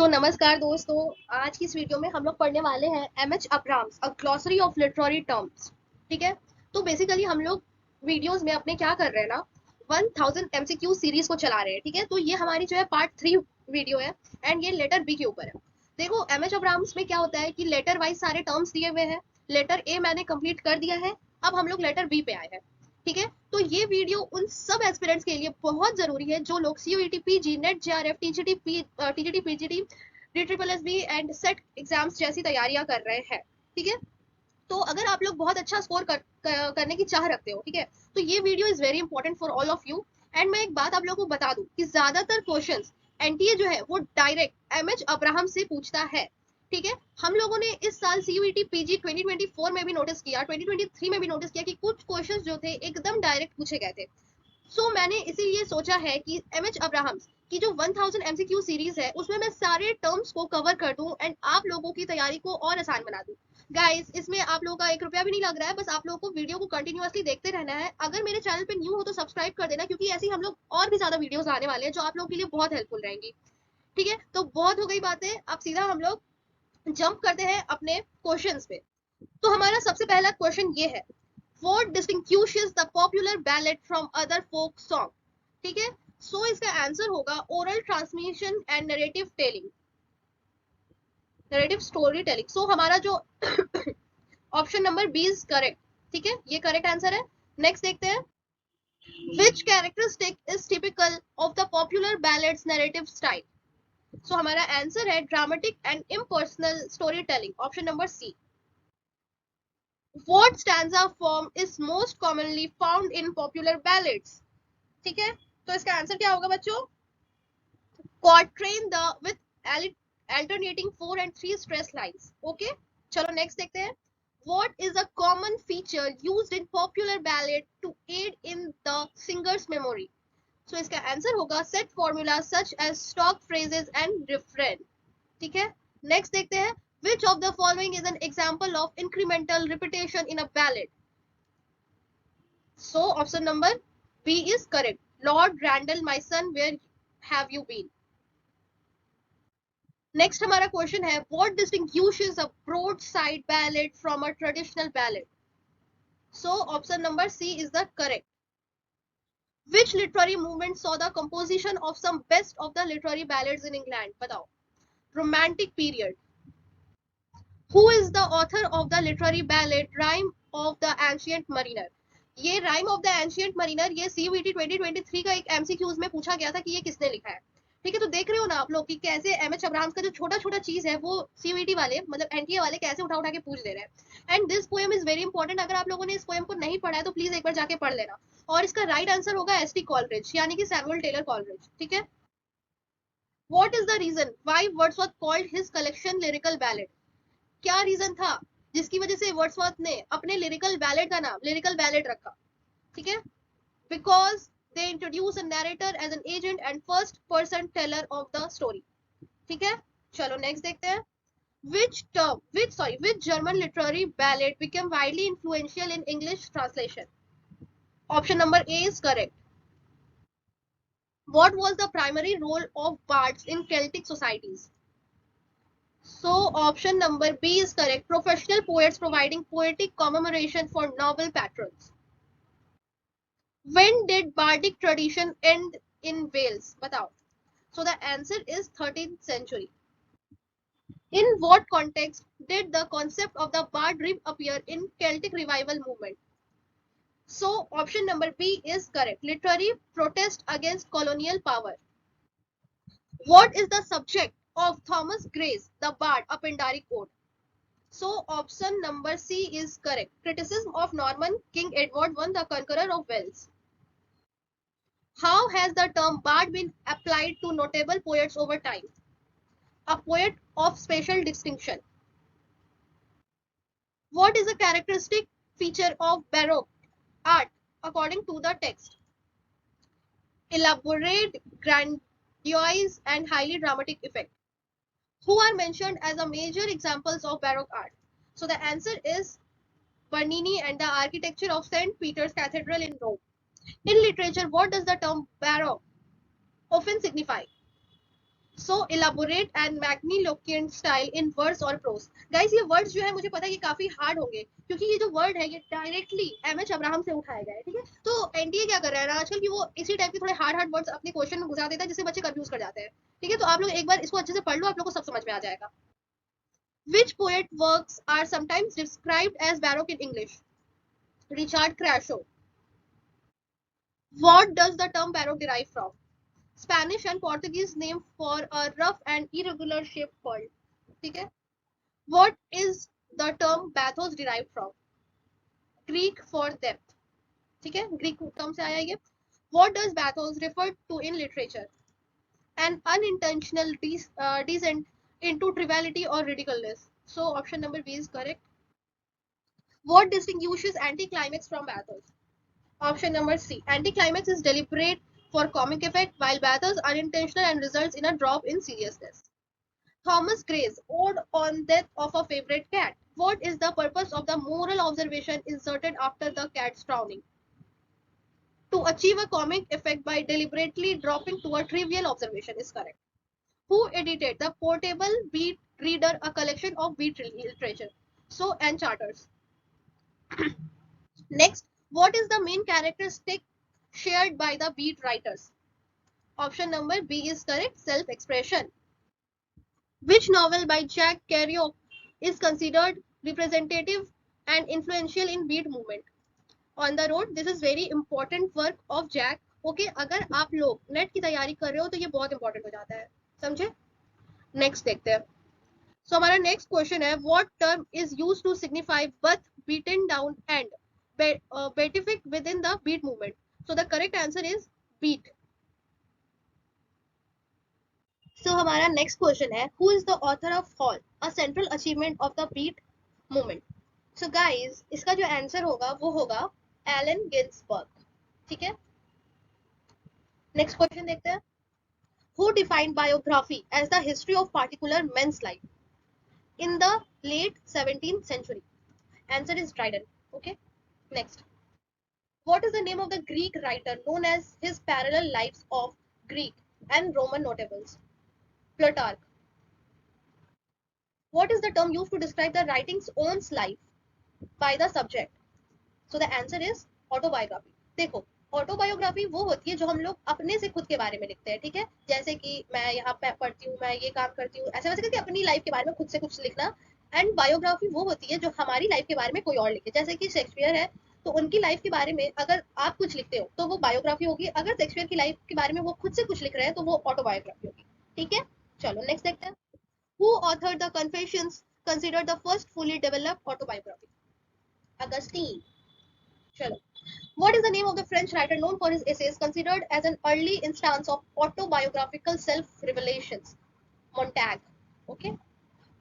नमस्कार दोस्तों। आज की इस वीडियो में हम लोग पढ़ने वाले हैं M H. Abrams a glossary of literary terms. ठीक है। तो बेसिकली हम लोग वीडियोस में अपने क्या कर रहे हैं ना, 1000 एमसीक्यू सीरीज को चला रहे हैं। ठीक है, तो ये हमारी जो है पार्ट 3 वीडियो है एंड ये लेटर बी के ऊपर है। देखो एम.एच. अब्राम्स में क्या होता है कि लेटर वाइज सारे टर्म्स दिए हुए हैं। लेटर ए मैंने कंप्लीट कर दिया है, अब हम लोग लेटर बी पे आए हैं। ठीक है, तो ये वीडियो उन सब एस्पिरेंट्स के लिए बहुत जरूरी है जो लोग CUET PG NET JRF TGT TGT PGT D triple S B and SET exams जैसी तैयारियां कर रहे हैं। ठीक है, तो अगर आप लोग बहुत अच्छा स्कोर करने की चाह रखते हो, ठीक है, तो ये video is very important for all of you. And मैं एक बात आप लोगों को बता दूं कि ज्यादातर क्वेश्चंस एनटीए जो है वो डायरेक्ट एमएच अब्राहम से पूछता है। ठीक है, हम लोगों ने इस साल सीयूईटी पीजी 2024 में भी नोटिस किया, 2023 में भी नोटिस किया कि कुछ क्वेश्चंस जो थे एकदम डायरेक्ट पूछे गए थे। मैंने इसीलिए सोचा है कि एम.एच. अब्राहम्स की जो 1000 एमसीक्यू सीरीज है उसमें मैं सारे टर्म्स को कवर कर दूं एंड आप लोगों की तैयारी को और आसान बना दूं। गाइस, इसमें आप लोगों का 1 रुपया भी नहीं लग रहा है, बस आप लोगों को वीडियो को कंटिन्यूअसली देखते रहना है। अगर मेरे चैनल पे न्यू हो तो सब्सक्राइब कर देना, क्योंकि ऐसे हम लोग और भी ज्यादा वीडियोस आने वाले हैं जो आप लोगों के लिए बहुत हेल्पफुल रहेंगी। ठीक है, तो बहुत हो गई बातें, अब सीधा हम लोग जंप करते हैं अपने क्वेश्चंस पे। तो हमारा सबसे पहला क्वेश्चन ये है, what distinguishes the popular ballad from other folk song? ठीक है, इसका आंसर होगा oral transmission and narrative story telling. हमारा जो option number B is correct. ठीक है, ये करेक्ट आंसर है। नेक्स्ट देखते हैं, which characteristic is typical of the popular ballads narrative style? हमारा आंसर है dramatic and impersonal story telling, option number C. What stanza form is most commonly found in popular ballads? ठीक है, तो इसका answer क्या होगा बच्चों? Quatrain the with alternating 4 and 3 stress lines. Okay, चलो नेक्स्ट देखते हैं। What is a common feature used in popular ballad to aid in the singer's memory? इसका आंसर होगा set formula such as stock phrases and refrain. ठीक है, next देखते हैं, which of the following is an example of incremental repetition in a ballad? Option number B is correct. Lord Randall, my son, where have you been? Next हमारा question है, what distinguishes a broadside ballad from a traditional ballad? Option number C is the correct. Which literary movement saw the composition of some best of the literary ballads in England? बताओ। Romantic period. Who is the author of the literary ballad Rhyme of the Ancient Mariner? ये rhyme of the ancient Mariner, ये CUET 2023 का एक MCQs में पूछा गया था कि ये किसने लिखा है। ठीक है, तो देख रहे हो ना आप लोग कि कैसे एमएच अब्राहम्स का जो छोटा छोटा चीज है वो सीयूईटी वाले मतलब एनटीए वाले कैसे उठा उठा के पूछ दे रहे हैं। And this poem is very important. अगर आप लोगों ने इस पोएम को नहीं पढ़ा है तो प्लीज एक बार जाके पढ़ लेना। और इसका राइट आंसर होगा एसटी कॉलरिज, यानी कि सैमुअल टेलर कॉलरिज। ठीक है, what is the reason why Wordsworth called his collection lyrical ballad? क्या रीजन था जिसकी वजह से वर्ड्सवर्थ ने अपने लिरिकल बैलेड का नाम लिरिकल बैलेड रखा? ठीक है, because they introduce a narrator as an agent and first person teller of the story. ठीक है, चलो नेक्स्ट देखते हैं, which German literary ballad became widely influential in English translation? Option number A is correct. What was the primary role of bards in Celtic societies? Option number B is correct. Professional poets providing poetic commemoration for noble patrons. When did bardic tradition end in Wales? बताओ। The answer is 13th century. In what context did the concept of the bard appear in Celtic revival movement? Option number B is correct. Literary protest against colonial power. What is the subject of Thomas Gray's The Bard, a Pindari Code? Option number C is correct. Criticism of Norman King Edward I, the Conqueror of Wales. How has the term bard been applied to notable poets over time? A poet of special distinction. What is a characteristic feature of Baroque art according to the text? Elaborate, grandiose, and highly dramatic effect. Who are mentioned as a major examples of Baroque art? The answer is Bernini and the architecture of St. Peter's Cathedral in Rome. In literature, what does the term Baroque often signify? So elaborate and magniloquent style in words और prose. Guys ये words जो है मुझे पता है ये काफी hard होंगे, क्योंकि ये जो वर्ड है ये डायरेक्टली एमएच अब्राहम से उठाया गया है, ठीक है। तो एनटीए क्या कर रहा है ना आजकल कि वो इसी टाइप के थोड़े हार्ड हार्ड वर्ड्स अपने क्वेश्चन में घुसा देता है, जिससे बच्चे कंफ्यूज कर जाते हैं, ठीक है। तो आप लोग एक बार इसको अच्छे से पढ़ लो, आप लोग को सब समझ में आ जाएगा। Which poet works are sometimes described as baroque in English? Richard Crashaw. What does the term baroque derive from? Spanish and Portuguese name for a rough and irregular shaped world. ठीक है. What is the term bathos derived from? Greek for depth. ठीक है. Greek term से आया ये. What does bathos refer to in literature? An unintentional descent into triviality or ridiculousness. So option number B is correct. What distinguishes anticlimax from bathos? Option number C. Anticlimax is deliberate for comic effect, while bathos unintentional and results in a drop in seriousness. Thomas Gray's Ode on Death of a Favorite Cat. What is the purpose of the moral observation inserted after the cat's drowning? To achieve a comic effect by deliberately dropping to a trivial observation is correct. Who edited the Portable Beat Reader, a collection of beat literature? So, Anne Charters. Next, what is the main characteristic shared by the beat writers? Option number B is correct, self-expression. Which novel by Jack Kerouac is considered representative and influential in beat movement? On the Road, this is very important work of Jack. Okay, अगर आप लोग net की तैयारी कर रहे हो तो ये बहुत इंपॉर्टेंट हो जाता है, समझे? नेक्स्ट देखते हैं. So हमारा नेक्स्ट क्वेश्चन है, what term is used to signify birth, beaten down and beatific within the beat movement? So the correct answer is beat. So हमारा नेक्स्ट क्वेश्चन है, who is the author of Fall, a central achievement of the beat movement? So guys, इसका जो answer होगा वो होगा Elon Ginsberg, ठीक है. Next question देखते हैं. Who defined biography as the history of particular man's life in the late 17th century? Answer is Dryden. Okay. Next. What is the name of the Greek writer known as his parallel lives of Greek and Roman notables? Plutarch. What is the term used to describe the writing's own life by the subject? So the answer is autobiography. देखो, autobiography वो होती है जो हम लोग अपने से खुद के बारे में लिखते हैं, ठीक है. जैसे कि मैं यहाँ पे पढ़ती हूँ, मैं ये काम करती हूँ, ऐसे वैसे करके अपनी लाइफ के बारे में खुद से कुछ लिखना. एंड बायोग्राफी वो होती है जो हमारी लाइफ के बारे में कोई और लिखे. जैसे कि शेक्सपियर है तो उनकी लाइफ के बारे में अगर आप कुछ लिखते हो तो वो बायोग्राफी होगी. अगर शेक्सपियर की लाइफ के बारे में वो खुद से कुछ लिख रहे हैं तो वो ऑटोबायोग्राफी होगी, ठीक है. चलो नेक्स्ट देखते हैं. Who authored the Confessions, considered the first fully developed autobiography? Augustine. Chalo. What is the name of the French writer known for his essays, considered as an early instance of autobiographical self-revelations? Montaigne. Okay.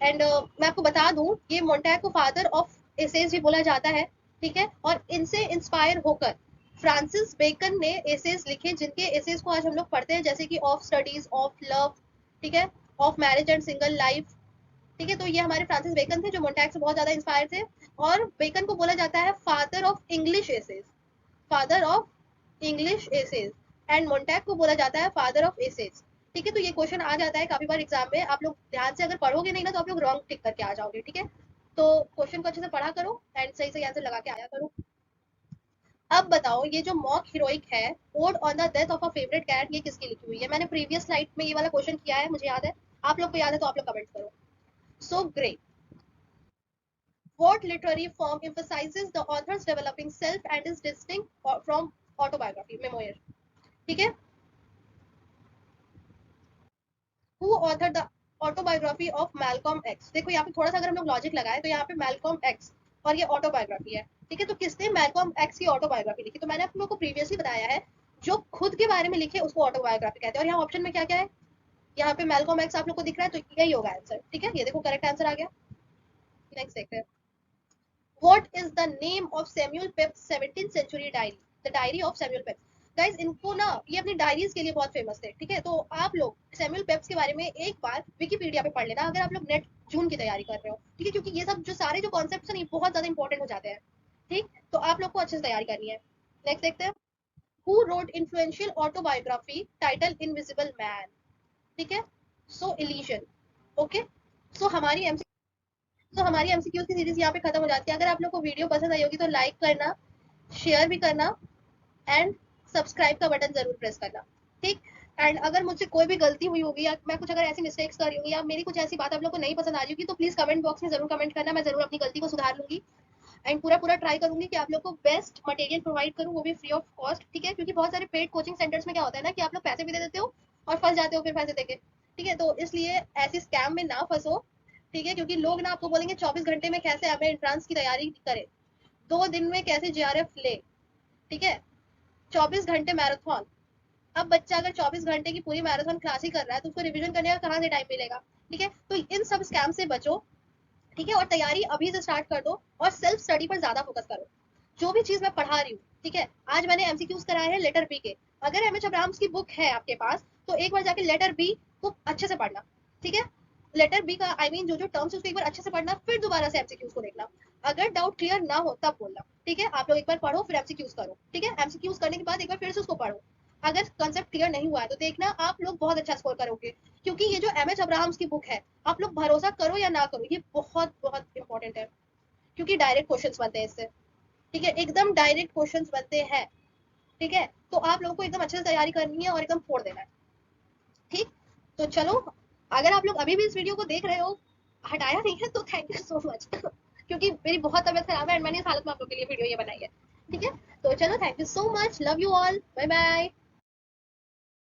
And मैं आपको बता दूं, ये मोन्टैग को father of essays भी बोला जाता है, ठीक है. और इनसे इंस्पायर होकर फ्रांसिस बेकन ने एसेज लिखे, जिनके एसेज को आज हम लोग पढ़ते हैं, जैसे कि ऑफ स्टडीज ऑफ लव, ठीक है, of marriage and single life, ठीक है. तो ये हमारे फ्रांसिस बेकन थे जो मोन्टैग से बहुत ज्यादा इंस्पायर थे. और बेकन को बोला जाता है father of English essays, father of English essays. And Montaigne को बोला जाता है फादर ऑफ एसेज, ठीक है. तो ये क्वेश्चन आ जाता है काफी बार एग्जाम में. आप लोग ध्यान से अगर पढ़ोगे नहीं ना तो आप लोग रॉन्ग टिक करके आ जाओगे, ठीक है. तो क्वेश्चन को अच्छे से पढ़ा करो एंड सही सही आंसर लगा के आया करो. अब बताओ, ये जो मॉक हीरोइक है, ode on the death of a favourite cat, ये किसकी लिखी हुई है? मैंने प्रीवियस स्लाइड में ये वाला क्वेश्चन किया है, मुझे याद है. आप लोग को याद है तो आप लोग कमेंट करो. So great. What literary form emphasizes the author's developing self and is distinct from autobiography? Memoir. ठीक है. Who authored the autobiography of Malcolm X? देखो यहाँ पे थोड़ा सा अगर हम लोग लॉजिक लगाए तो यहाँ पे Malcolm X और ये ऑटोबायोग्राफी है, ठीक है. तो किसने Malcolm X की ऑटोबायोग्राफी लिखी? तो मैंने आप लोगों को प्रीवियसली बताया है, जो खुद के बारे में लिखे उसको ऑटोबायोग्राफी कहते हैं. और यहाँ ऑप्शन में क्या क्या है? यहाँ पे Malcolm X आप लोग को दिख रहा है, तो यही होगा आंसर, ठीक है. ये देखो करेक्ट आंसर आ गया. नेक्स्ट देखते हैं. What is the name of Samuel Pepys 17th century diary? The diary of Samuel Pepys. Guys इनको ना ये अपनी डायरीज के लिए बहुत फेमस थे, ठीक है. तो आप लोग सैमुअल पेप्स के बारे में एक बार विकिपीडिया पे पढ़ लेना अगर आप लोग नेट जून की तैयारी कर रहे हो, ठीक है. क्योंकि ये सब जो सारे जो कॉन्सेप्ट्स हैं बहुत ज्यादा इंपॉर्टेंट हो जाते हैं, ठीक. तो आप लोग को अच्छे से तैयारी करनी है. नेक्स्ट देखते हैं. Who wrote influential autobiography titled Invisible Man? ठीक है. सो इल्यूजन। ओके, सो हमारी एमसीक्यूज की सीरीज यहाँ पे खत्म हो जाती है। अगर आप लोग को वीडियो पसंद आई होगी तो लाइक करना, शेयर भी करना एंड सब्सक्राइब का बटन जरूर प्रेस करना, ठीक। एंड अगर मुझसे कोई भी गलती हुई होगी या मैं कुछ अगर ऐसी मिस्टेक्स कर रही हूँ या मेरी कुछ ऐसी बात आप लोग को नहीं पसंद आ रही होगी तो प्लीज कमेंट बॉक्स में जरूर कमेंट करना, मैं जरूर अपनी गलती को सुधार लूंगी। एंड पूरा पूरा ट्राई करूंगी कि आप लोग को बेस्ट मटेरियल प्रोवाइड करूँ, वो भी फ्री ऑफ कॉस्ट, ठीक है। क्योंकि बहुत सारे पेड कोचिंग सेंटर्स में क्या होता है ना कि आप लोग पैसे भी दे देते हो और फंस जाते हो फिर पैसे देके, ठीक है। तो इसलिए ऐसी स्कैम में ना फंसो, ठीक है। क्योंकि लोग ना आपको बोलेंगे 24 घंटे में कैसे हमें एंट्रांस की तैयारी करे, 2 दिन में कैसे जेआरएफ ले, ठीक है। 24 घंटे मैराथन। अब बच्चा अगर 24 घंटे की पूरी मैराथन क्लास ही कर रहा है तो उसको रिवीजन करने का कहाँ से टाइम मिलेगा, ठीक है। तो इन सब स्कैम से बचो, ठीक है। और तैयारी अभी से स्टार्ट कर दो और सेल्फ स्टडी पर ज्यादा फोकस करो। जो भी चीज मैं पढ़ा रही हूँ, ठीक है। आज मैंने एमसीक्यूज कराए हैं लेटर बी के। अगर एमएच अब्राहम्स की बुक है आपके पास तो एक बार जाके लेटर बी को अच्छे से पढ़ना, ठीक है। लेटर बी का जो जो टर्म्स है उसको एक बार अच्छे से पढ़ना, फिर दोबारा से एमसीक्यूज को देखना। अगर डाउट क्लियर ना हो तब बोलना, ठीक है। आप लोग एक बार पढ़ो फिर एमसीक्यूज करो, ठीक है। एमसीक्यूज करने के बाद एक बार फिर से उसको पढ़ो। अगर कंसेप्ट क्लियर नहीं हुआ है तो देखना आप लोग बहुत अच्छा स्कोर करोगे। क्योंकि ये जो एमएच अब्राहम्स की बुक है, आप लोग भरोसा करो या ना करो, ये बहुत बहुत इंपॉर्टेंट है। क्योंकि डायरेक्ट क्वेश्चंस बनते हैं इससे, ठीक है। एकदम डायरेक्ट क्वेश्चंस बनते हैं, ठीक है। तो आप लोगों को एकदम अच्छे से तैयारी करनी है और एकदम फोड़ देना है, ठीक। तो चलो, अगर आप लोग अभी भी इस वीडियो को देख रहे हो, हटाया नहीं है, तो थैंक यू सो मच क्योंकि मेरी बहुत तबियत खराब है एंड मैंने इस हालत में आप लोग के लिए वीडियो ये बनाई है, ठीक है। तो चलो, thank you so much, love you all, bye bye.